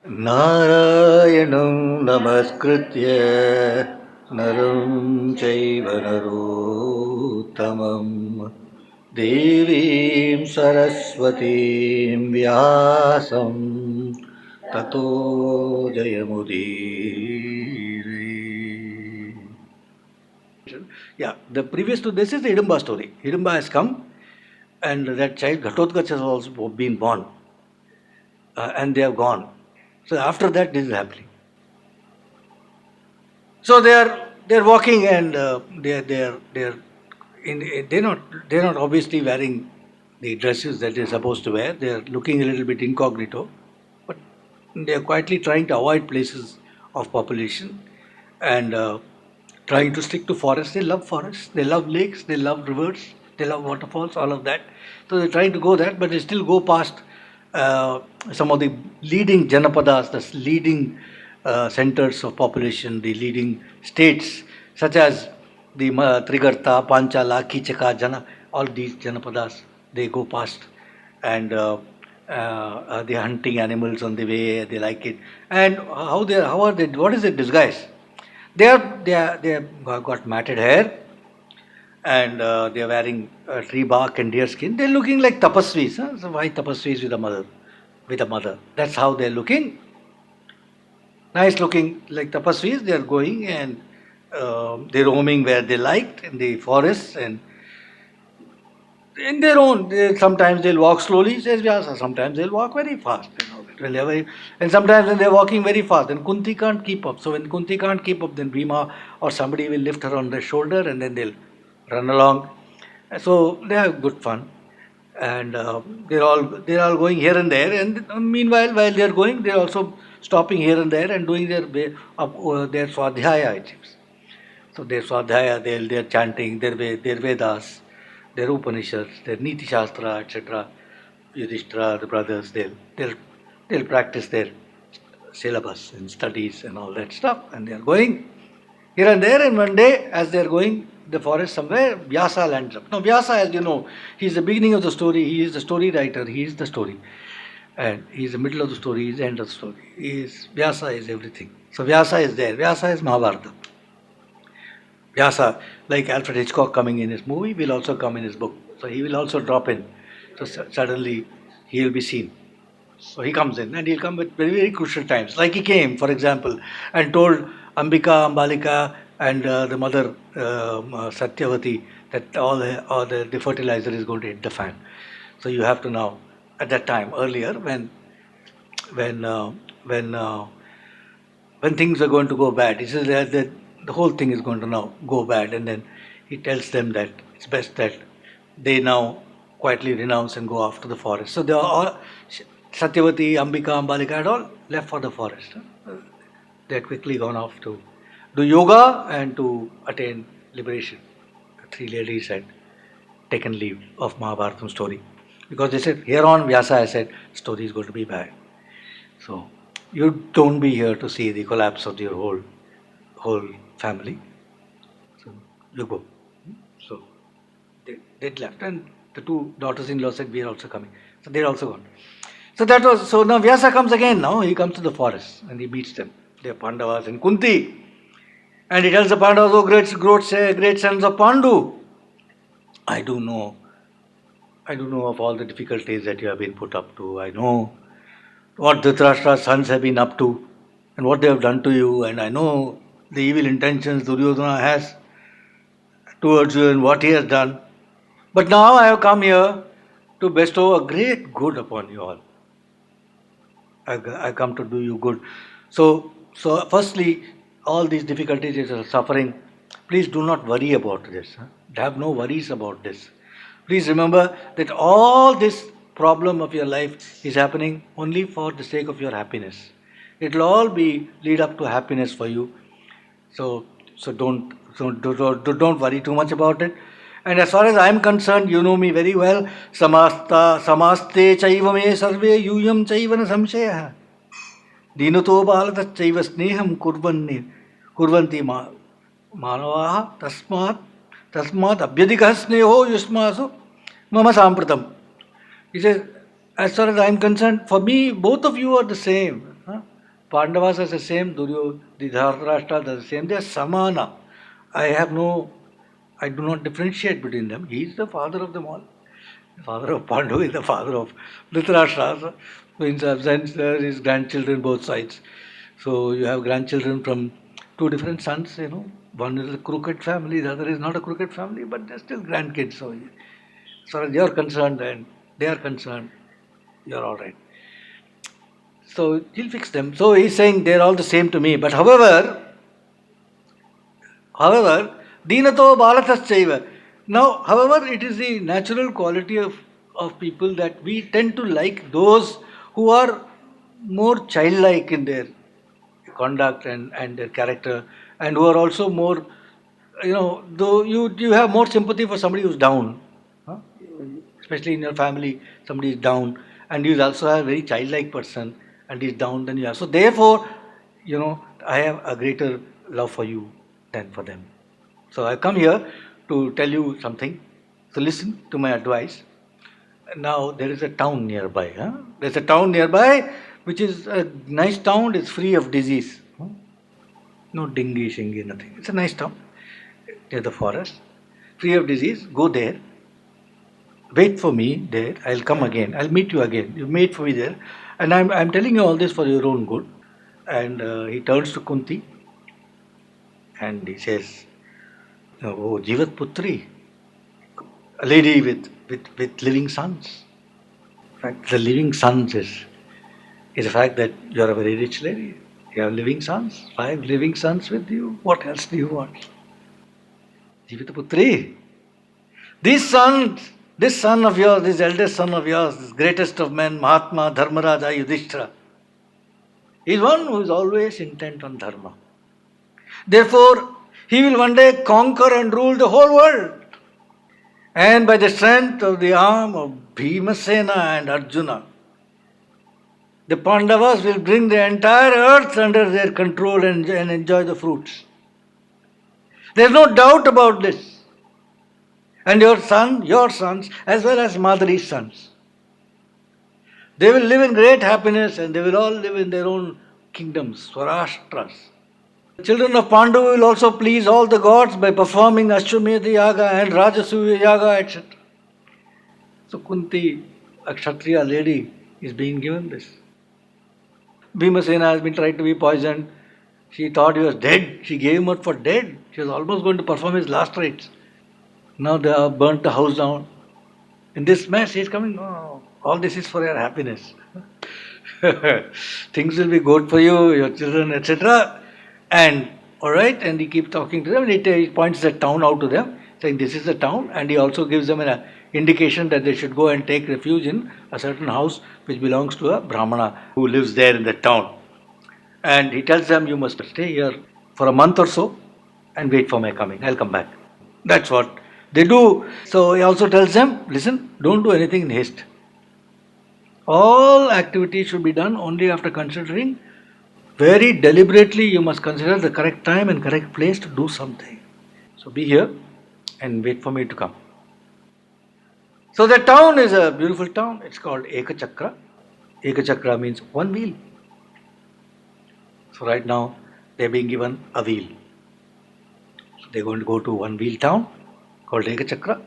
नारायणं नमस्कृत्य नरं चैव नरोत्तमं देवीं सरस्वतीं व्यासं ततो जयमुदीरये. Yeah, the previous to this is the Hidimba story. Hidimba has come, and that child Ghatotkacha has also been born, and they have gone. So after that, this is happening. So they're walking, and they're not obviously wearing the dresses that they're supposed to wear. They're looking a little bit incognito, but they're quietly trying to avoid places of population, and trying to stick to forests. They love forests. They love lakes. They love rivers. They love waterfalls. All of that. So they're trying to go that, but they still go past some of the leading janapadas, the leading centers of population, the leading states, such as the Trigarta, Panchala, Kichaka, Jana, all these janapadas, they go past, and they're hunting animals on the way. They like it, and how are they? What is the disguise? They have got matted hair, and they are wearing tree bark and deer skin. They're looking like tapasvis, huh? So why tapasvis with a mother? With a mother. That's how they're looking. Nice looking like tapasvis. They're going, and they're roaming where they liked in the forests, and in their own. Sometimes they'll walk slowly, says Vyasa. Sometimes they'll walk very fast. And sometimes when they're walking very fast, then Kunti can't keep up. So when Kunti can't keep up, then Bhima or somebody will lift her on their shoulder, and then they'll run along. So they have good fun, and they're all going here and there. And meanwhile, while they're going, they're also stopping here and there and doing their swadhyaya items. So their swadhyaya, they're chanting their Vedas, their Upanishads, their Niti Shastra, etc. Yudhishthira, the brothers, they'll practice their syllabus and studies and all that stuff, and they're going here and there. And one day, as they're going the forest somewhere, Vyasa lands up. Now, Vyasa, as you know, he's the beginning of the story. He is the story writer. He is the story, and he's the middle of the story. He's the end of the story. Vyasa is everything. So Vyasa is there. Vyasa is Mahabharata. Vyasa, like Alfred Hitchcock coming in his movie, will also come in his book. So he will also drop in. So suddenly he will be seen. So he comes in, and he'll come at very, very crucial times. Like he came, for example, and told Ambika, Ambalika, and the mother Satyavati that all the fertilizer is going to hit the fan. So you have to now, at that time, earlier, when uh, when uh, when things are going to go bad, he says that the whole thing is going to now go bad, and then he tells them that it's best that they now quietly renounce and go off to the forest. So they are all, Satyavati, Ambika, Ambalika had all left for the forest. They had quickly gone off to do yoga and to attain liberation. The three ladies had taken leave of Mahabharatam story, because they said, here on Vyasa has said, story is going to be bad. So you don't be here to see the collapse of your whole family. So you go. So they left, and the two daughters-in-law said, we are also coming. So they're also gone. So now Vyasa comes again. Now he comes to the forest and he meets them. They are Pandavas and Kunti. And he tells the Pandavas, oh great sons of Pandu. I do know of all the difficulties that you have been put up to. I know what Dhritarashtra's sons have been up to and what they have done to you. And I know the evil intentions Duryodhana has towards you and what he has done. But now I have come here to bestow a great good upon you all. I come to do you good. So firstly, all these difficulties that are suffering, please do not worry about this. Have no worries about this. Please remember that all this problem of your life is happening only for the sake of your happiness. It will all be lead up to happiness for you. So don't worry too much about it. And as far as I am concerned, you know me very well. Samaste chaiva me sarve yuyam chaiva na samshaya. Dinato balatat chaiva sneham kurvanti manavaha tasmat abhyadikah sneho yusmasu mama sampratam. He says, as far as I am concerned, for me, both of you are the same. Huh? Pandavas are the same, the Dhritarashtra are the same. They are samana. I do not differentiate between them. He is the father of them all. The father of Pandu is the father of Dhritarashtra. So in some sense, there is grandchildren both sides. So you have grandchildren from two different sons, One is a crooked family, the other is not a crooked family, but they're still grandkids. So as far as you're concerned and they are concerned, you're all right. So he'll fix them. So he's saying they're all the same to me. But however, dinato balataschaiva. Now, however, it is the natural quality of people that we tend to like those who are more childlike in their conduct and their character, and who are also more, though you have more sympathy for somebody who's down, huh? Especially in your family, somebody is down, and you also have a very childlike person, and he's down than you are. So therefore, I have a greater love for you than for them. So I come here to tell you something. So listen to my advice. Now there is a town nearby. Huh? There's a town nearby which is a nice town. It's free of disease. Huh? No dengue, shingy, nothing. It's a nice town near the forest, free of disease. Go there. Wait for me there. I'll come again. I'll meet you again. You wait for me there. And I'm telling you all this for your own good. And he turns to Kunti and he says, "Oh, Jivat Putri, a lady with living sons." In fact, the living sons is the fact that you're a very rich lady. You have living sons, 5 living sons with you. What else do you want? Jivita Putri, this son of yours, this eldest son of yours, this greatest of men, Mahatma Dharmaraja Yudhishthira, is one who is always intent on dharma. Therefore, he will one day conquer and rule the whole world. And by the strength of the arm of Bhimasena and Arjuna, the Pandavas will bring the entire earth under their control and enjoy the fruits. There's no doubt about this. And your sons, as well as Madari's sons, they will live in great happiness and they will all live in their own kingdoms, Swarashtras. The children of Pandu will also please all the gods by performing Ashwamedha Yaga and Rajasuya Yaga, etc. So Kunti, a Kshatriya lady, is being given this. Bhimasena has been tried to be poisoned. She thought he was dead. She gave him up for dead. She was almost going to perform his last rites. Now they have burnt the house down. In this mess, he is coming. Oh, all this is for your happiness. Things will be good for you, your children, etc. And all right, and he keeps talking to them. And he points the town out to them, saying this is the town. And he also gives them an indication that they should go and take refuge in a certain house which belongs to a Brahmana who lives there in the town. And he tells them, you must stay here for a month or so and wait for my coming. I'll come back. That's what they do. So he also tells them, listen, don't do anything in haste. All activities should be done only after considering. Very deliberately you must consider the correct time and correct place to do something. So be here and wait for me to come. So the town is a beautiful town. It's called Ekachakra. Ekachakra means one wheel. So right now they're being given a wheel. So they're going to go to one wheel town called Ekachakra.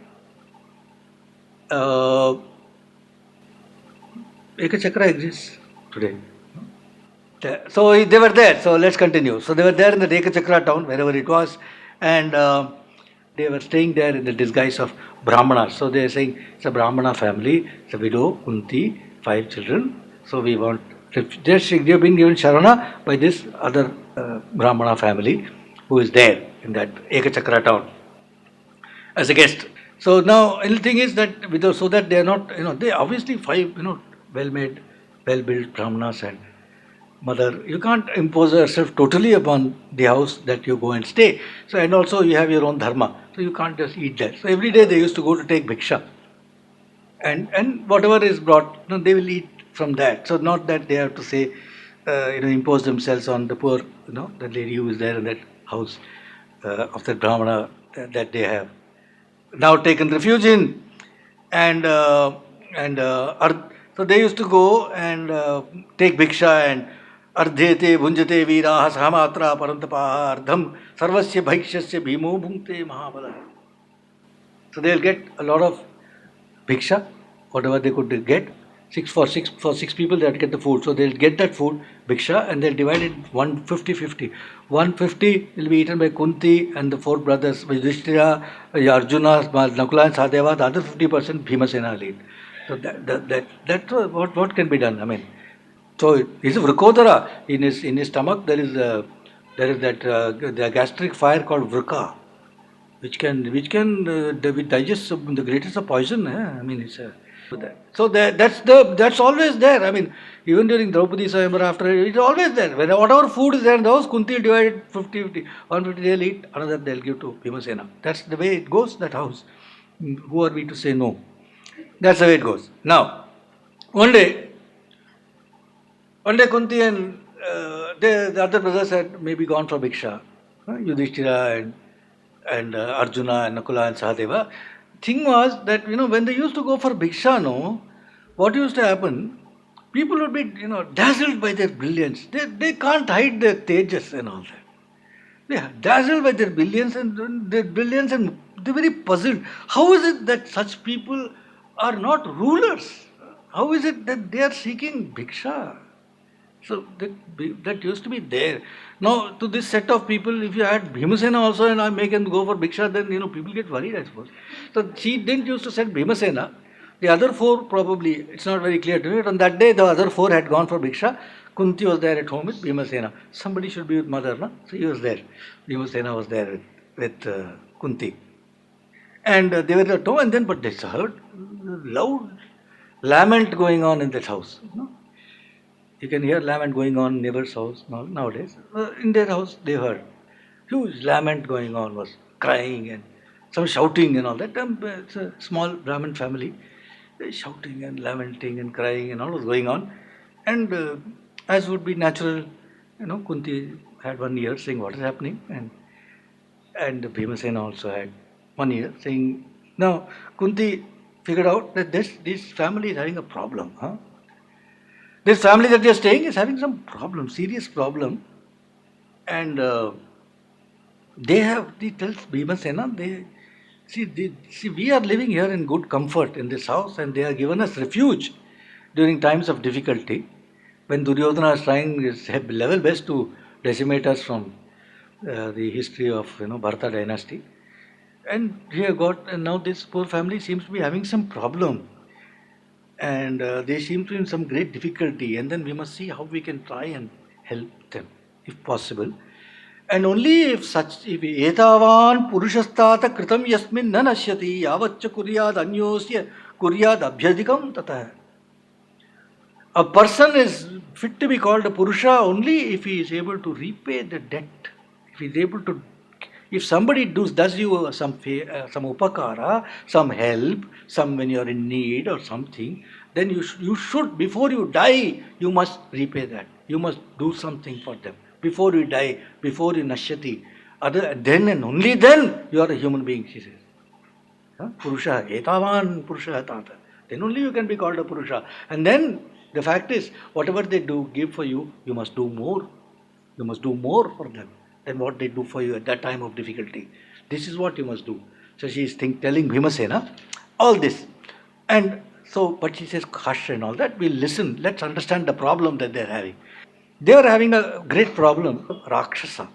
Ekachakra exists today. So they were there. So let's continue. So they were there in the Ekachakra town, wherever it was, and they were staying there in the disguise of Brahmanas. So they are saying it's a Brahmana family, it's a widow, Kunti, 5 children. So we want, they've been given Sharana by this other Brahmana family who is there in that Ekachakra town as a guest. So now, the thing is that so that they are not, they obviously 5, well-made, well-built Brahmanas and mother. You can't impose yourself totally upon the house that you go and stay. So, and also you have your own dharma. So you can't just eat there. So every day they used to go to take bhiksha. And whatever is brought, they will eat from that. So not that they have to say, impose themselves on the poor, the lady who is there in that house of the Brahmana that they have now taken refuge in. And so they used to go and take bhiksha and अर्धेते भुंजते वीराः सहमात्रा परन्तपाः अर्धं सर्वस्य भैक्ष्यस्य भीमो भुङ्क्ते महाबलः. So they'll get a lot of bhiksha, whatever they could get. For six people they'll get the food. So they'll get that food, bhiksha, and they'll divide it 150-50. 150 will be eaten by Kunti and the four brothers, Yudhishthira, Arjuna, Nakula and Sahadeva. The other 50% Bhimasena will eat. So that's what can be done. I mean, so he's a Vrkodara. In his stomach there is that the gastric fire called Vrka, which can digest the greatest of poison. I mean, it's so that's always there. I mean, even during Draupadi Swayamvara, after it's always there. When whatever food is there in the house, Kunti will divide it 50-50. 150 they'll eat, another they'll give to Bhimasena. That's the way it goes. That house. Who are we to say no? That's the way it goes. Now, one day Kunti and the other brothers had maybe gone for Bhiksha. Yudhishthira and Arjuna and Nakula and Sahadeva. Thing was that, when they used to go for Bhiksha, what used to happen, people would be, dazzled by their brilliance. They can't hide their tejas and all that. They are dazzled by their brilliance and they're very puzzled. How is it that such people are not rulers? How is it that they are seeking Bhiksha? So that used to be there. Now, to this set of people, if you add Bhimasena also and I make them go for Bhiksha, then people get worried, I suppose. So she didn't used to send Bhimasena. The other four probably, it's not very clear to me, but on that day the other four had gone for Bhiksha. Kunti was there at home with Bhimasena. Somebody should be with mother, no? So he was there. Bhimasena was there with Kunti. And they were at home, and then, but they heard loud lament going on in that house. You can hear lament going on in neighbor's house nowadays. In their house, they heard huge lament going on, was crying and some shouting and all that. It's a small Brahmin family. They're shouting and lamenting and crying and all was going on. And as would be natural, Kunti had 1 year saying what is happening, and Bhimasena also had 1 year saying. Now Kunti figured out that this family is having a problem. This family that they are staying is having some problem, serious problem, and he tells Bhimasena, see, we are living here in good comfort in this house, and they have given us refuge during times of difficulty, when Duryodhana is trying his level best to decimate us from the history of Bharata dynasty, and now this poor family seems to be having some problem. And they seem to be in some great difficulty, and then we must see how we can try and help them, if possible. And only if etavan purushastata kritam yasmin na nashyati yavaccha kuryad anyosya kuryad abhyadikam tatah. A person is fit to be called a purusha only if he is able to repay the debt. If he is able to, if somebody does you some upakara, some help, when you are in need or something, then you should, before you die, you must repay that. You must do something for them. Before you die, before you nashyati. Then and only then you are a human being, she says. Purusha, etavan purusha tata. Then only you can be called a purusha. And then the fact is, whatever they give for you, you must do more. You must do more for them than what they do for you at that time of difficulty. This is what you must do. So she is telling Bhimasena all this. And so, but she says, hush and all that, we'll listen. Let's understand the problem that they're having. They were having a great problem, Rakshasa.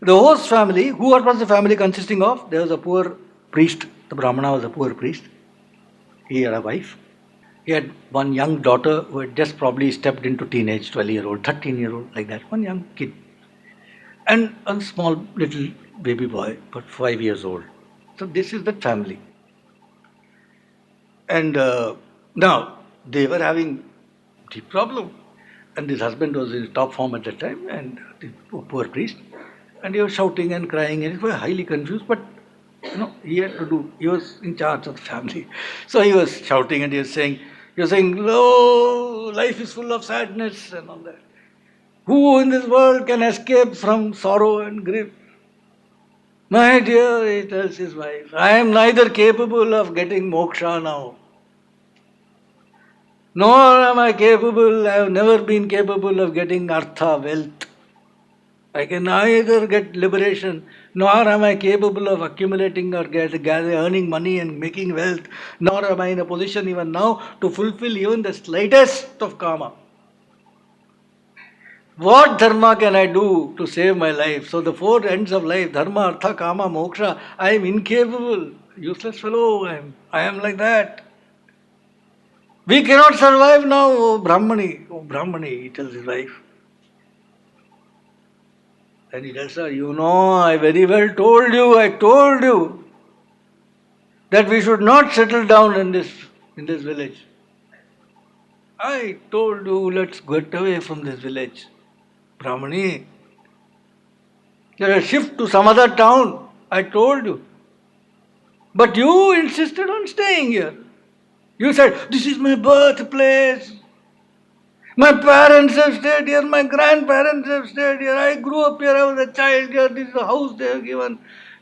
The host family, what was the family consisting of? There was a poor priest. The Brahmana was a poor priest. He had a wife. He had one young daughter who had just probably stepped into teenage, 12-year-old, 13-year-old, like that, one young kid. And a small little baby boy, but 5 years old. So this is the family. And now they were having deep problem. And this husband was in top form at that time, and the poor priest. And he was shouting and crying, and he was highly confused, but he had to do, he was in charge of the family. So he was shouting and he was saying, "Lo, life is full of sadness and all that. Who in this world can escape from sorrow and grief? My dear," he tells his wife, "I am neither capable of getting moksha now, Nor am I capable, I have never been capable of getting artha, wealth. I can neither get liberation, nor am I capable of accumulating or earning money and making wealth, nor am I in a position even now to fulfill even the slightest of karma. What dharma can I do to save my life? So the four ends of life, dharma, artha, kama, moksha, I am incapable. Useless fellow, I am like that. We cannot survive now, oh Brahmani, he tells his wife. And he tells her, you know, I very well I told you that we should not settle down in this village. I told you, let's get away from this village. Brahmani, let us shift to some other town. I told you. But you insisted on staying here. You said, this is my birthplace. My parents have stayed here, my grandparents have stayed here. I grew up here, I was a child here. This is the house they have given.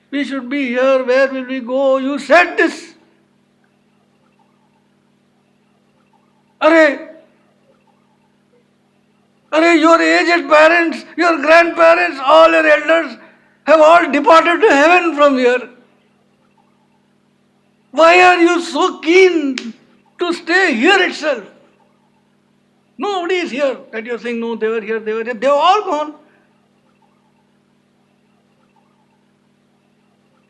We should be here. Where will we go? You said this. Arey, your aged parents, your grandparents, all your elders have all departed to heaven from here. Why are you so keen to stay here itself? Nobody is here that you are saying, no, they were here, they have all gone.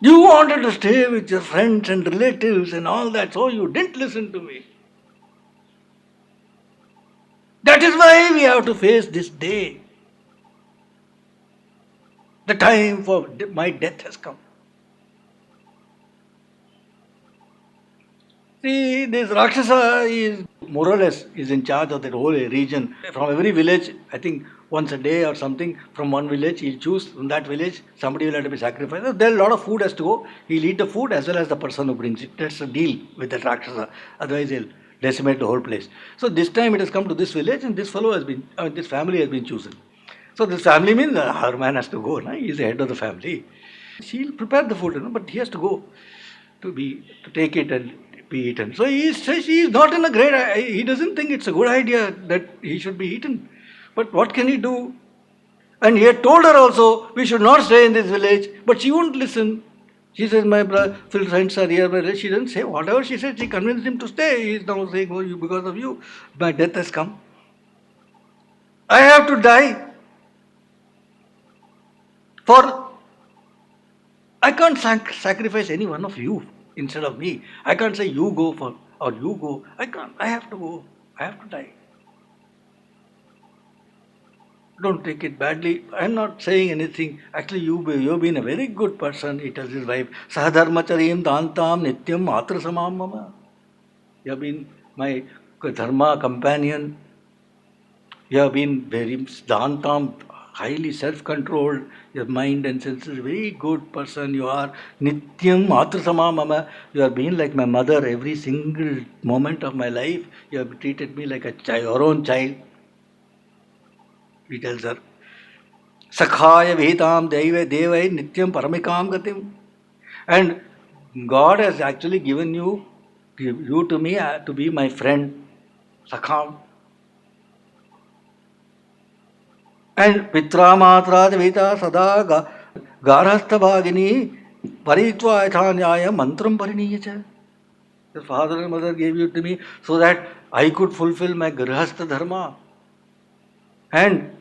You wanted to stay with your friends and relatives and all that, so you didn't listen to me. That is why we have to face this day. The time for my death has come. See, this Rakshasa is more or less is in charge of that whole region. From every village, I think once a day or something, from one village, he'll choose from that village, somebody will have to be sacrificed. There a lot of food has to go. He'll eat the food as well as the person who brings it. That's the deal with that Rakshasa. Otherwise, he'll decimate the whole place. So this time it has come to this village and this fellow has been, this family has been chosen. So this family means her man has to go. No? He's the head of the family. She'll prepare the food, but he has to go to take it and be eaten. So he is not in a great. He doesn't think it's a good idea that he should be eaten. But what can he do? And he had told her also we should not stay in this village, but she wouldn't listen. She says, my friends are here. She didn't say whatever she said. She convinced him to stay. He is now saying, oh, because of you, my death has come. I have to die. For I can't sacrifice any one of you instead of me. I can't say you go or you go. I can't. I have to go. I have to die. Don't take it badly. I'm not saying anything. Actually, you've been a very good person, he tells his wife. Sahadharmacharim dantam nityam matra samam mama. You have been my dharma companion. You have been very dantam, highly self-controlled. Your mind and senses, very good person you are. Nityam matra mama. You have been like my mother every single moment of my life. You have treated me like a child, your own child. He tells her, Sakhaya vihitam devai nityam paramikam gatim. And God has actually given you to me to be my friend, Sakham. And Pitra Matra Devita Sada Garhastha Bhagini Paritva Aithanyaya Mantram Pariniyacha. The father and mother gave you to me so that I could fulfill my Grihastha Dharma. And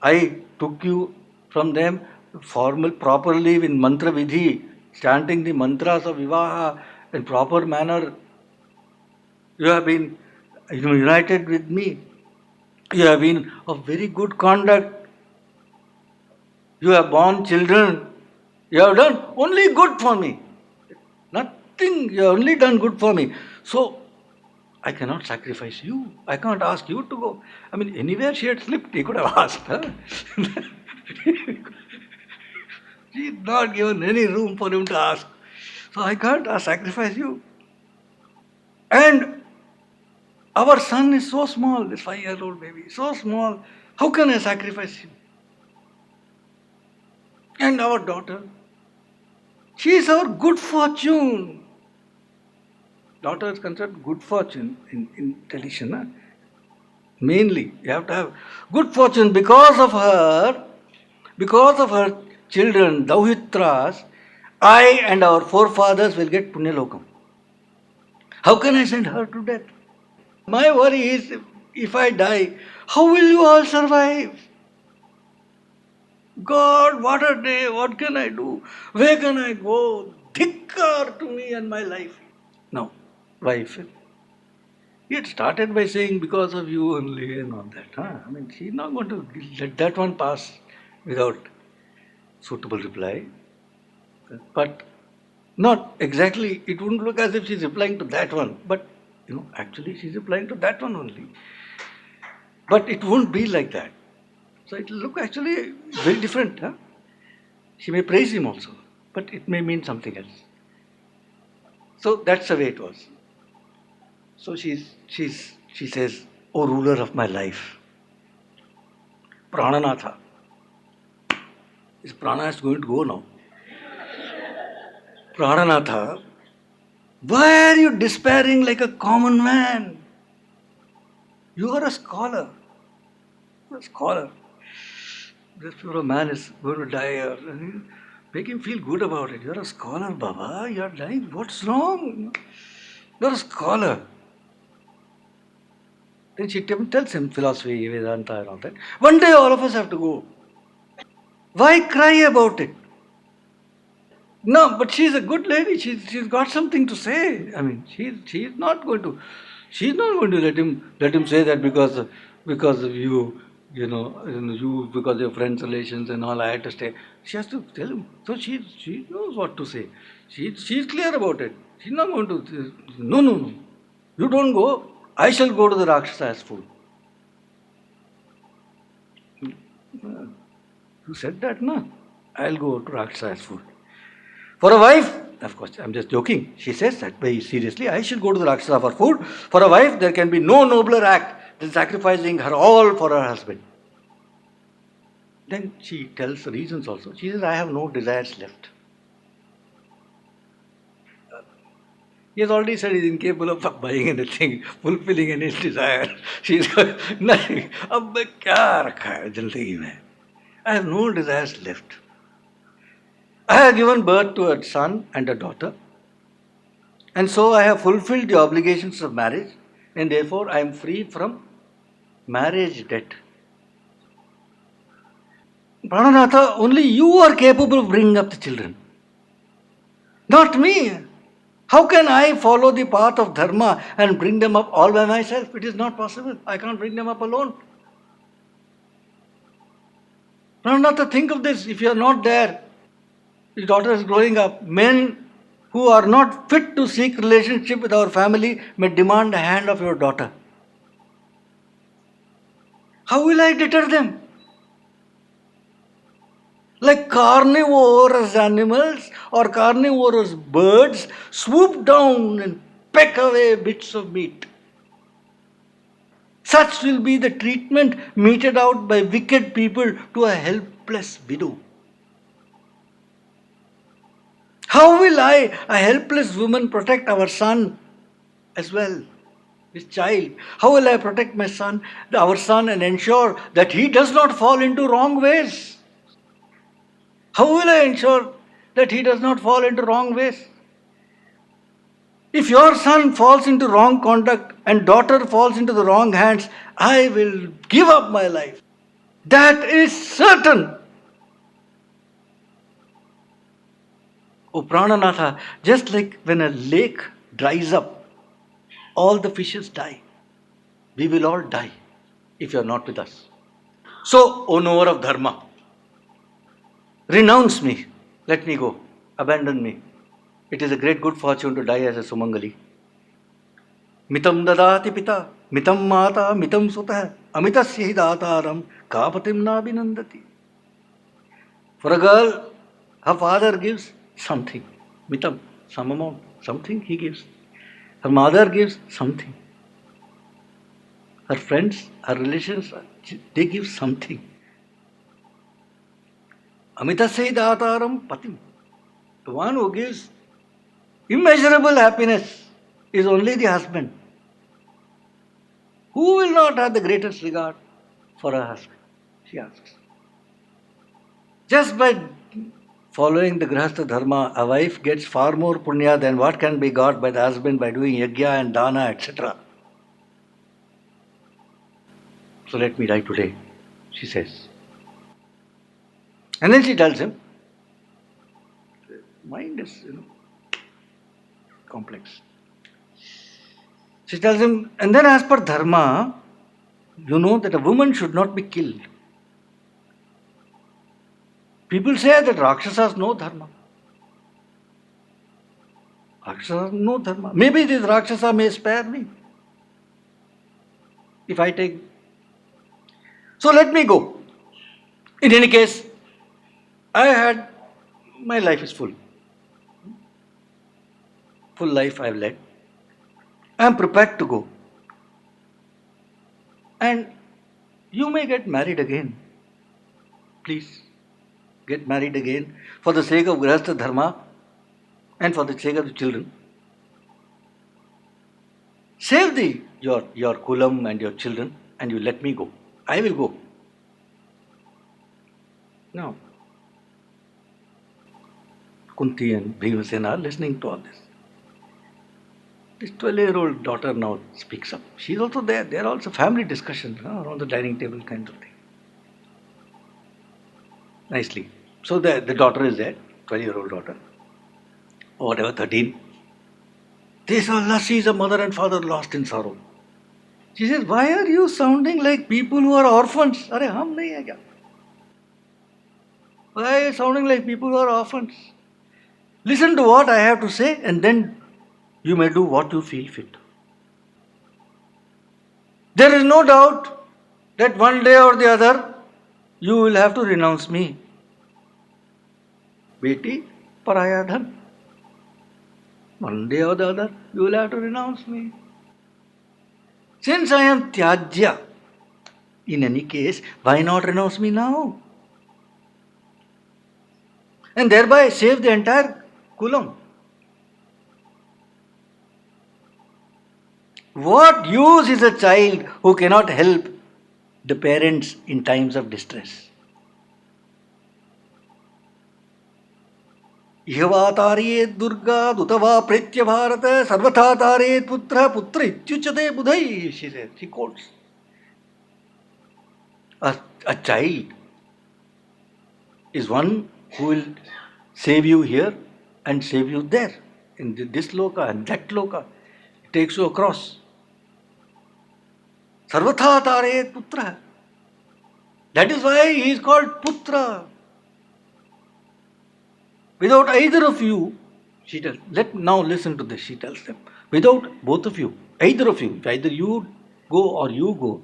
I took you from them properly in mantra vidhi, chanting the mantras of vivaha in proper manner. You have been united with me. You have been of very good conduct. You have born children. You have done only good for me. Nothing, you have only done good for me. So, I cannot sacrifice you. I can't ask you to go. I mean, anywhere she had slipped, he could have asked her. She had not given any room for him to ask. So I can't sacrifice you. And our son is so small, this 5-year-old baby, so small. How can I sacrifice him? And our daughter, she is our good fortune. daughter is considered good fortune in tradition. Huh? Mainly, you have to have good fortune because of her children, Dauhitras, I and our forefathers will get Punyalokam. How can I send her to death? My worry is if I die, how will you all survive? God, what a day, what can I do? Where can I go? Dhikkar to me and my life. No, wife. He had started by saying because of you only and all that. Huh? I mean, she's not going to let that one pass without suitable reply. But not exactly, it wouldn't look as if she's replying to that one. But, actually she's replying to that one only. But it won't be like that. So it will look actually very different. Huh? She may praise him also, but it may mean something else. So that's the way it was. So she says, "O ruler of my life, Prananatha." His prana is going to go now. Prananatha, why are you despairing like a common man? You are a scholar. A scholar. This poor man is going to die. Make him feel good about it. You're a scholar, Baba. You're dying. What's wrong? You're a scholar. Then she tells him philosophy, Vedanta, and all that. One day all of us have to go. Why cry about it? No, but she's a good lady. She's got something to say. I mean, she's not going to let him say that because of you because of your friends' relations and all. I had to stay. She has to tell him. So she knows what to say. She's clear about it. She's not going to. No. You don't go. I shall go to the Rakshasa's food. You said that, no? I'll go to Rakshasa's food. For a wife, of course, I'm just joking. She says that very seriously. I should go to the Rakshasa for food. For a wife, there can be no nobler act than sacrificing her all for her husband. Then she tells the reasons also. She says, I have no desires left. He has already said he's incapable of buying anything, fulfilling any desire. She's got nothing. अब मैं क्या रखा है जिंदगी में? I have no desires left. I have given birth to a son and a daughter, and so I have fulfilled the obligations of marriage, and therefore I am free from marriage debt. Prananatha, only you are capable of bringing up the children, not me. How can I follow the path of dharma and bring them up all by myself? It is not possible. I can't bring them up alone. Prananatha, think of this. If you are not there, your daughter is growing up. Men who are not fit to seek relationship with our family may demand the hand of your daughter. How will I deter them? Like carnivorous animals or carnivorous birds swoop down and peck away bits of meat. Such will be the treatment meted out by wicked people to a helpless widow. How will I, a helpless woman, protect our son as well, his child? How will I protect my son, our son, and ensure that he does not fall into wrong ways? How will I ensure that he does not fall into wrong ways? If your son falls into wrong conduct and daughter falls into the wrong hands, I will give up my life. That is certain. O Prananatha, just like when a lake dries up, all the fishes die. We will all die if you are not with us. So, O knower of dharma, renounce me, let me go, abandon me. It is a great good fortune to die as a Sumangali. Mitam dadati pita, mitam mata, mitam sutah, amitasya hi dataram, kapatim na binandati. For a girl, her father gives something, mitam, some amount, something he gives. Her mother gives something. Her friends, her relations, they give something. Amitasya hi dataram patim. The one who gives immeasurable happiness is only the husband. Who will not have the greatest regard for her husband? She asks. Just by following the Grihastha Dharma, a wife gets far more punya than what can be got by the husband by doing yajna and dana, etc. So let me die today, she says. And then she tells him, mind is, complex. She tells him, and then as per dharma, you know that a woman should not be killed. People say that Rakshasas know dharma. Rakshasas know dharma. Maybe this Rakshasa may spare me if I take. So let me go. In any case, my life is full. Full life I have led. I am prepared to go. And you may get married again. Please get married again for the sake of Grihastha Dharma and for the sake of the children. Save your kulam and your children and you let me go. I will go. Now, Kunti and Bhimasena are listening to all this. This 12-year-old daughter now speaks up. She's also there. There are also family discussions around the dining table kind of thing. Nicely. So the daughter is there, 12-year-old daughter, or whatever, 13. This Allah sees a mother and father lost in sorrow. She says, why are you sounding like people who are orphans? Arey, hum nahi hai kya? Why are you sounding like people who are orphans? Listen to what I have to say and then you may do what you feel fit. There is no doubt that one day or the other you will have to renounce me. Beti, paraya dhan. One day or the other you will have to renounce me. Since I am tyajya, in any case, why not renounce me now? And thereby save the entire kulam. What use is a child who cannot help the parents in times of distress? Ihava tariyet durga dutava pretya bharata sarvatha tariyet putra putra ityuchate budhai, she says, she quotes. A child is one who will save you here and save you there, in this loka and that loka. It takes you across. Sarvatha tarayet putra. That is why he is called Putra. Without either of you, she tells, now listen to this, she tells them. Without both of you, either of you, either you go or you go,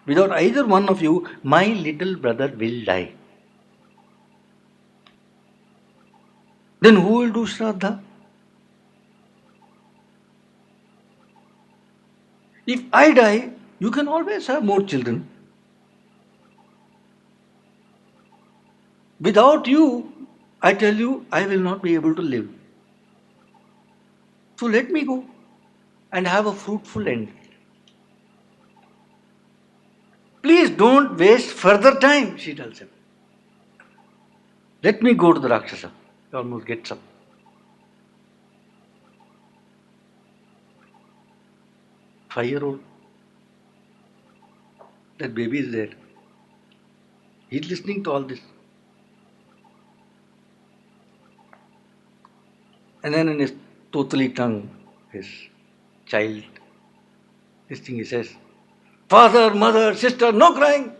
without either one of you, my little brother will die. Then who will do Shraddha? If I die, you can always have more children. Without you, I tell you, I will not be able to live. So let me go and have a fruitful end. Please don't waste further time, she tells him. Let me go to the Rakshasa. He almost gets up. Five-year-old. That baby is there. He's listening to all this. And then in his totally tongue, his child, this thing he says, father, mother, sister, no crying.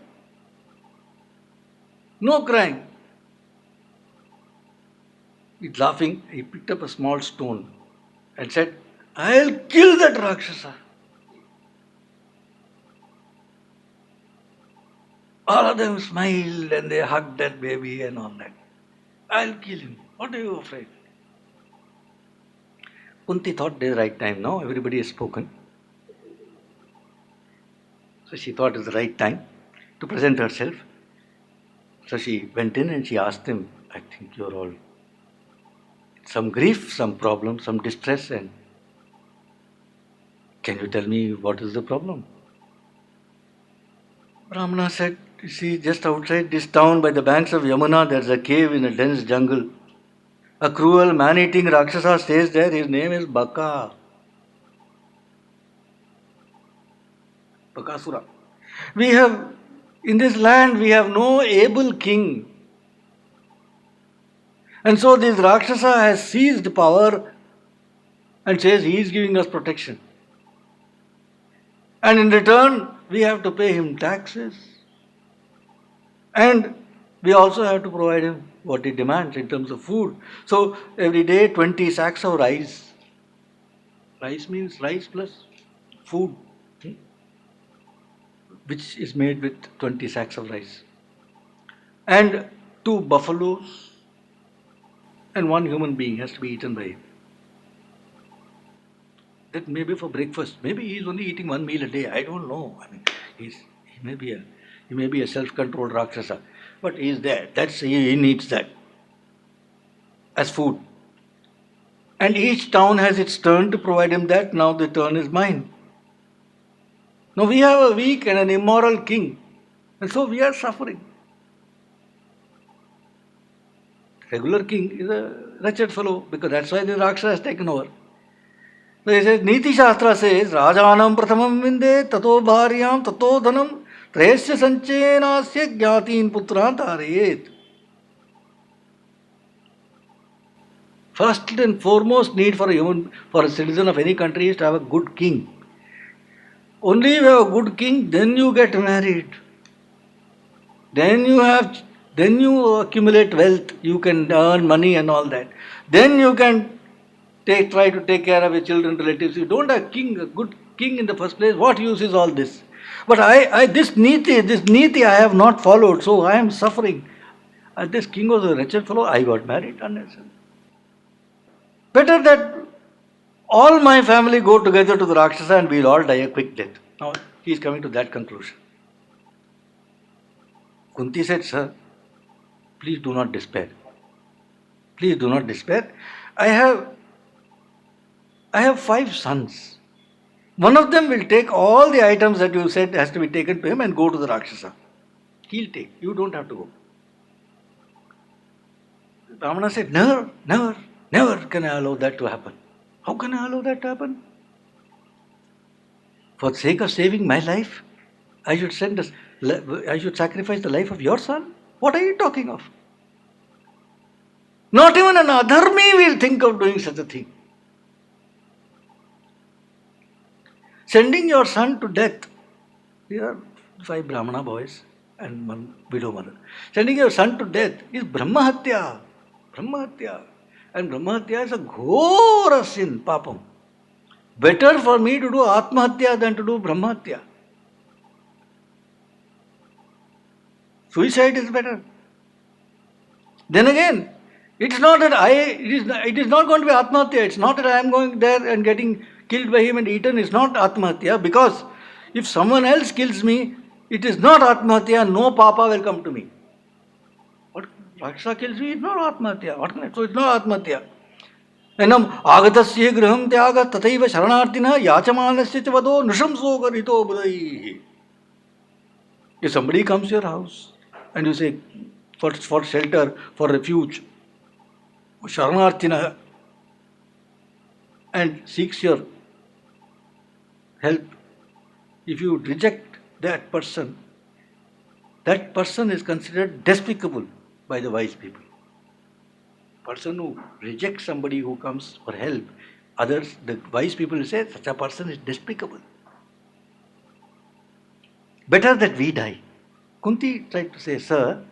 No crying. He's laughing. He picked up a small stone and said, I'll kill that Rakshasa. All of them smiled and they hugged that baby and all that. I'll kill him. What are you afraid? Kunti thought this is the right time. Now everybody has spoken. So she thought it was the right time to present herself. So she went in and she asked him, I think you're all some grief, some problem, some distress. And Can you tell me what is the problem? Brahmana said, you see, just outside this town by the banks of Yamuna, there's a cave in a dense jungle. A cruel man-eating Rakshasa stays there. His name is Baka. Bakasura. In this land, we have no able king. And so this Rakshasa has seized power and says he is giving us protection. And in return, we have to pay him taxes. And we also have to provide him what he demands in terms of food. So every day, 20 sacks of rice. Rice means rice plus food, which is made with 20 sacks of rice. And 2 buffaloes and 1 human being has to be eaten by him. That may be for breakfast. Maybe he is only eating 1 meal a day. I don't know. I mean, he may be a self-controlled Rakshasa, but he is there. He needs that as food. And each town has its turn to provide him that. Now the turn is mine. Now we have a weak and an immoral king, and so we are suffering. Regular king is a wretched fellow, because that's why the Rakshasa has taken over. So he says, Niti Shastra says, Rajanam Prathamam Vinde, Tato Bharyam, Tato Dhanam, Trayasya Sanchenasya Gyatin Putran Tarayet. First and foremost need for a citizen of any country is to have a good king. Only if you have a good king, then you get married. Then you accumulate wealth, you can earn money and all that. Then you can try to take care of your children, relatives. You don't have a good king in the first place. What use is all this? But this niti I have not followed, so I am suffering. This king was a wretched fellow. I got married unnecessarily. Better that all my family go together to the Rakshasa and we'll all die a quick death. Now he is coming to that conclusion. Kunti said, sir, please do not despair. Please do not despair. I have 5 sons. One of them will take all the items that you said has to be taken to him and go to the Rakshasa. He'll take. You don't have to go. Brahmana said, never can I allow that to happen. How can I allow that to happen? For the sake of saving my life, I should sacrifice the life of your son? What are you talking of? Not even an adharmi will think of doing such a thing. Sending your son to death. There are 5 Brahmana boys and 1 widow mother. Sending your son to death is Brahmahatya. Brahmahatya. And Brahmahatya is a ghora sin, papam. Better for me to do Atmahatya than to do Brahmahatya. Suicide is better. Then again, it is not going to be Atmahatya. It's not that I am going there and getting killed by him and eaten. It's not Atmahatya, because if someone else kills me, it is not Atmahatya. No papa will come to me. What Rakshasa kills me, it's not Atmahatya. So it's not Atmahatya. Enam agatasya griham tyaga tataiva sharanartina yachamanasya chavado nushamso garito budaihi. If somebody comes to your house and you say, for shelter, for refuge, sharanartina, and seeks your help, if you reject that person is considered despicable by the wise people. Person who rejects somebody who comes for help, the wise people say such a person is despicable. Better that we die. Kunti tried to say, sir,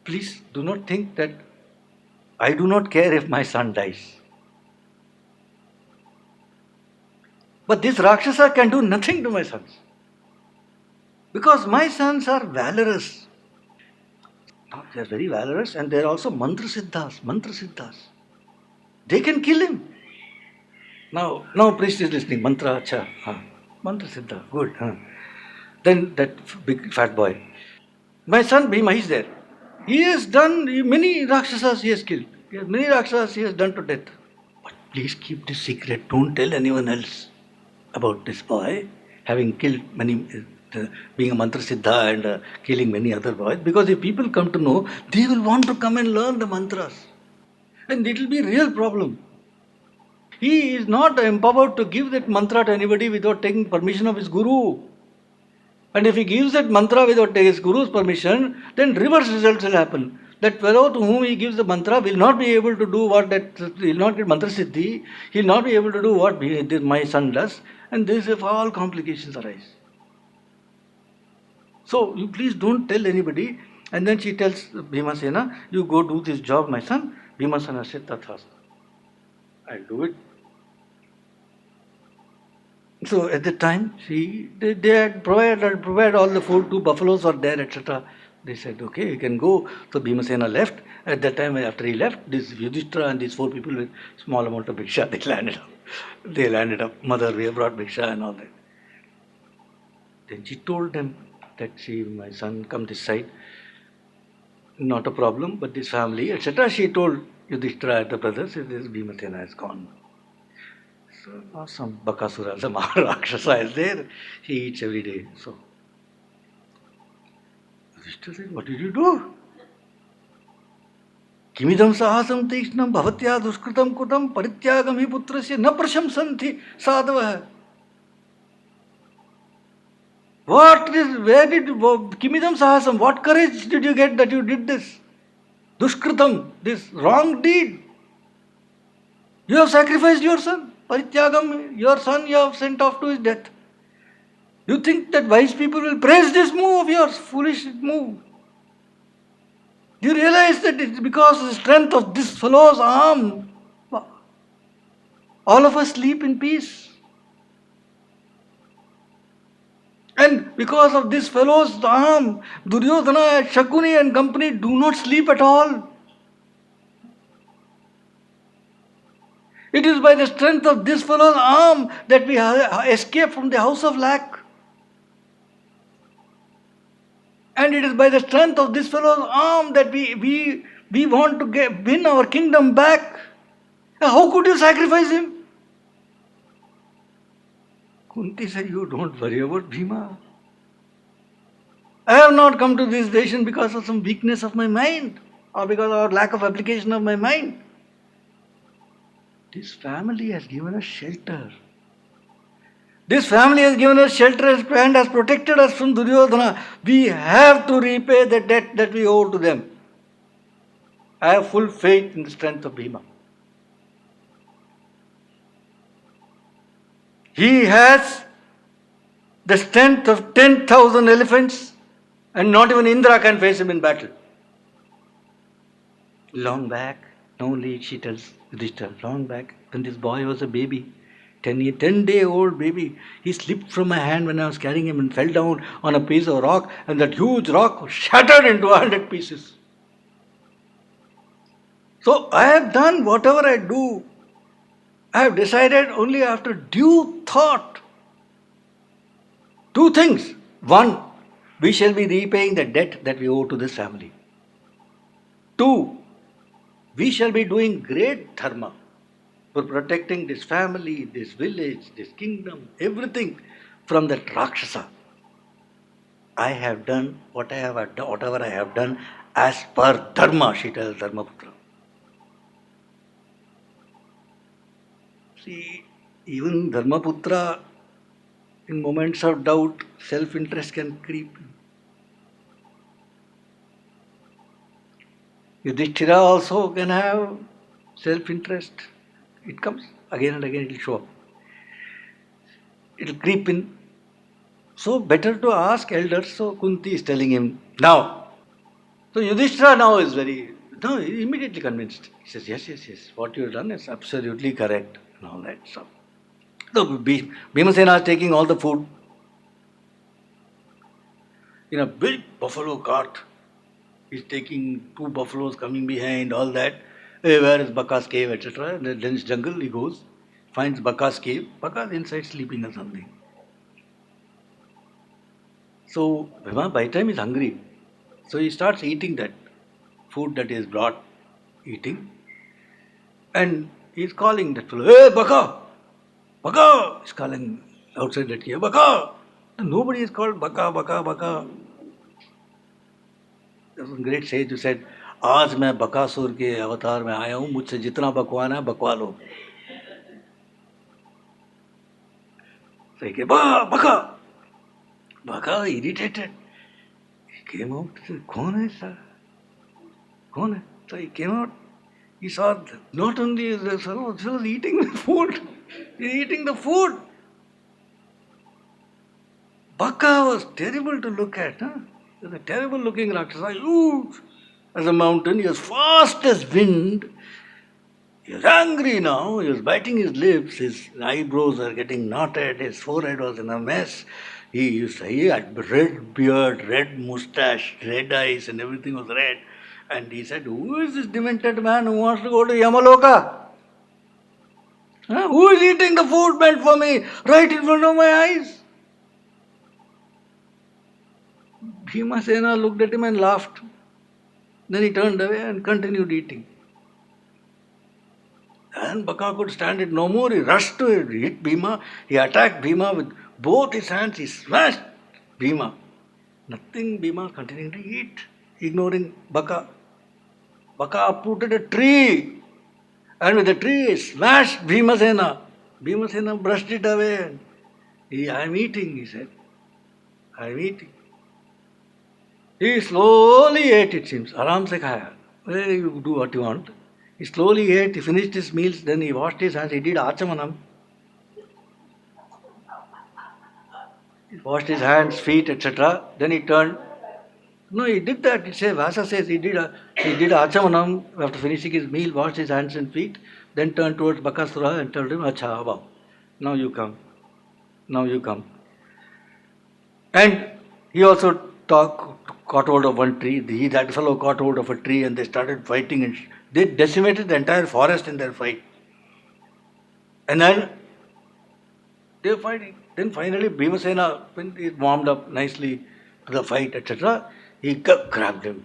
please do not think that I do not care if my son dies. But this Rakshasa can do nothing to my sons. Because my sons are valorous. They are very valorous, and they are also mantra siddhas. They can kill him. Now priest is listening. Mantra, acha. Mantra siddha, good. Then that big fat boy. My son Bhima, he is there. He has done many Rakshasas he has killed. Many Rakshasas he has done to death. please keep this secret. Don't tell anyone else about this boy having killed many, being a mantra siddha and killing many other boys. Because if people come to know, they will want to come and learn the mantras. And it will be a real problem. He is not empowered to give that mantra to anybody without taking permission of his guru. And if he gives that mantra without his guru's permission, then reverse results will happen. That fellow to whom he gives the mantra will not be able to do what that, he will not get mantra siddhi, he will not be able to do what my son does, and this if all complications arise. So you please don't tell anybody. And then she tells Bhimasena, you go do this job, my son. Bhimasena said, Tathastha. I'll do it. So at the time, they had provided all the food, 2 buffaloes were there, etc. They said, okay, you can go. So Bhimasena left. At that time, after he left, this Yudhishthira and these 4 people with small amount of bhiksha, they landed up. They landed up. Mother, we have brought bhiksha and all that. Then she told them that, see, my son, come this side. Not a problem, but this family, etc. She told Yudhishthira and the brothers, this Bhimasena is gone. So now some Bakasura, some Rakshasa is there. He eats every day. So Yudhishthira said, what did you do? Kimidam sahasam tikshnam bhavatya duskritam kutam parityagam hi putrasya na prashamsanti sadhavah. Kimidam sahasam, what courage did you get that you did this? Duskritam, this wrong deed. You have sacrificed your son. Parityagam, your son you have sent off to his death. You think that wise people will praise this move of yours, foolish move? Do you realize that it's because of the strength of this fellow's arm, all of us sleep in peace? And because of this fellow's arm, Duryodhana, Shakuni and company do not sleep at all. It is by the strength of this fellow's arm that we escape from the house of lack. And it is by the strength of this fellow's arm that we want to win our kingdom back. How could you sacrifice him? Kunti said, you don't worry about Bhima. I have not come to this nation because of some weakness of my mind or because of lack of application of my mind. This family has given us shelter. This family has given us shelter and has protected us from Duryodhana. We have to repay the debt that we owe to them. I have full faith in the strength of Bhima. He has the strength of 10,000 elephants and not even Indra can face him in battle. Long back, only she tells Yudhishthira, long back, when this boy was a baby, 10-day-old baby, he slipped from my hand when I was carrying him and fell down on a piece of rock, and that huge rock was shattered into 100 pieces. So I have done whatever I do. I have decided only after due thought. 2 things. 1, we shall be repaying the debt that we owe to this family. 2, we shall be doing great dharma for protecting this family, this village, this kingdom, everything from that Rakshasa. I have done whatever I have done as per dharma, she tells Dharmaputra. See, even Dharmaputra, in moments of doubt, self-interest can creep in. Yudhishthira also can have self-interest. It comes again and again, it will show up. It will creep in. So better to ask elders. So Kunti is telling him now. So Yudhishthira now is immediately convinced. He says, yes, what you have done is absolutely correct and all that. So Bhimasena is taking all the food in a big buffalo cart. He's taking 2 buffaloes coming behind, all that. Hey, where is Baka's cave, etc. In the dense jungle he goes, finds Baka's cave. Baka is inside sleeping or something. So Bhima by the time he's hungry. So he starts eating that food that is brought, eating. And He's calling that fellow, hey, Baka! Baka! He's calling outside that cave, Baka! And nobody is called Baka, Baka, Baka. There was a great sage who said, आज मैं बकासुर के अवतार में आया हूँ, मुझसे जितना बकवान है बकवा लो. So he came, Baka! Baka, irritated. He came out, he said, कौन है सर? कौन है? So he came out. He saw not only the fellow was eating the food, he's eating the food. Baka was terrible to look at. Huh? He was a terrible looking Rakshasa, huge as a mountain. He was fast as wind. He was angry now. He was biting his lips. His eyebrows were getting knotted. His forehead was in a mess. He had red beard, red mustache, red eyes, and everything was red. And he said, who is this demented man who wants to go to Yamaloka? Huh? Who is eating the food meant for me right in front of my eyes? Bhimasena looked at him and laughed. Then he turned away and continued eating. And Baka could stand it no more. He rushed to it, hit Bhima. He attacked Bhima with both his hands. He smashed Bhima. Nothing, Bhima continuing to eat, ignoring Baka. Baka uprooted a tree. And with the tree, he smashed Bhimasena. Bhimasena brushed it away. I am eating, he said. I am eating. He slowly ate, it seems. Aram se khaya. Well, you do what you want. He slowly ate, he finished his meals, then he washed his hands, he did achamanam. He washed his hands, feet, etc. Then he turned. No, he did that. Vyasa says he did achamanam after finishing his meal, washed his hands and feet, then turned towards Bakasura and told him, Acha, wow, now you come. Now you come. And he also caught hold of one tree. That fellow caught hold of a tree and they started fighting and they decimated the entire forest in their fight. And then they were fighting. Then finally Bhimasena, when he warmed up nicely to the fight, etc., he grabbed him.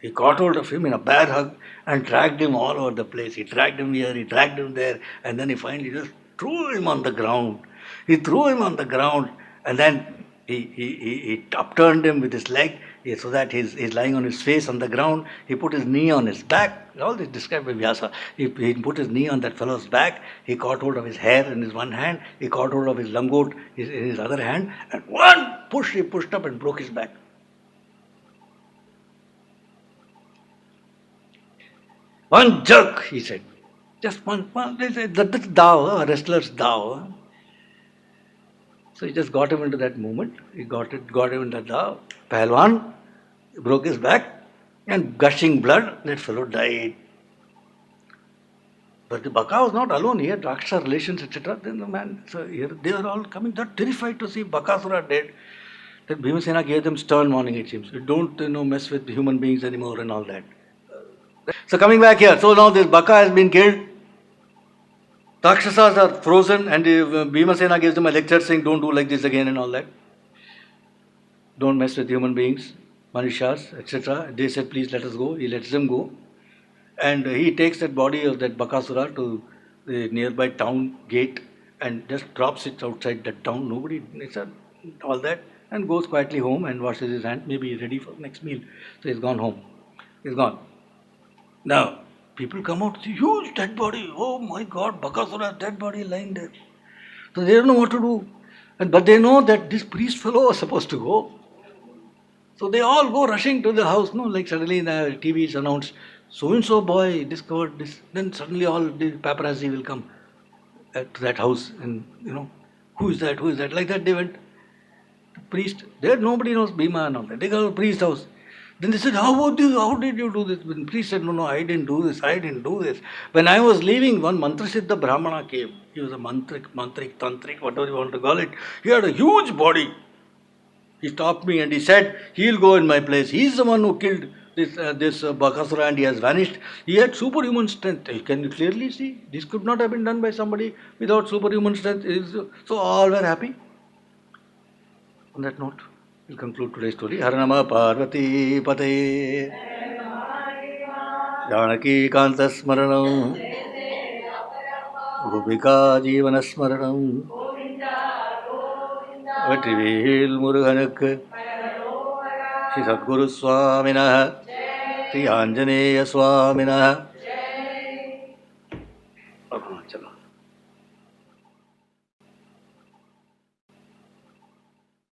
He caught hold of him in a bear hug and dragged him all over the place. He dragged him here, he dragged him there, and then he finally just threw him on the ground. He threw him on the ground and then he upturned him with his leg so that he's lying on his face on the ground. He put his knee on his back. All this described by Vyasa. He put his knee on that fellow's back. He caught hold of his hair in his one hand. He caught hold of his langot in his other hand. And one push, he pushed up and broke his back. One jerk, he said. Just one. That's Dao, a wrestler's Dao. So he just got him into that movement. He got him into the Pahalwan, broke his back, and gushing blood, that fellow died. But the Baka was not alone. He had Rakshasa relations, etc. Then the man, so here they were all coming. They're terrified to see Bakasura dead. Then Bhimasena gave them stern warning, it seems. You don't mess with human beings anymore and all that. So coming back here, so now this Baka has been killed. Rakshasas are frozen and Bhimasena gives them a lecture saying don't do like this again and all that. Don't mess with human beings, Manushas, etc. They said please let us go. He lets them go. And he takes that body of that Bakasura to the nearby town gate and just drops it outside that town. Nobody, all that, and goes quietly home and washes his hands, maybe ready for the next meal. So he's gone home. He's gone. Now, people come out, see huge dead body. Oh my God, Bakasura's dead body lying there. So they don't know what to do. But they know that this priest fellow was supposed to go. So they all go rushing to the house. No, like suddenly the TV is announced, so-and-so boy discovered this. Then suddenly all the paparazzi will come to that house and, who is that, who is that? Like that they went. The priest, there nobody knows Bhima and all that. They go to the priest's house. Then they said, how did you do this? When the priest said, no, I didn't do this. When I was leaving, one Mantrasiddha Brahmana came. He was a mantrik, tantric, whatever you want to call it. He had a huge body. He stopped me and he said, he'll go in my place. He's the one who killed this Bakasura and he has vanished. He had superhuman strength. Can you clearly see? This could not have been done by somebody without superhuman strength. So all were happy. On that note, we'll conclude today's story. Har Nama Parvati Pate Janaki Kanta Smaranam Gopika ஜீவனஸ்மரணம். Vetrivel முருகனுக்கு. ஸ்ரீ சத்குரு சுவாமினः, ஸ்ரீ ஆஞ்சநேய சுவாமினः. चलो.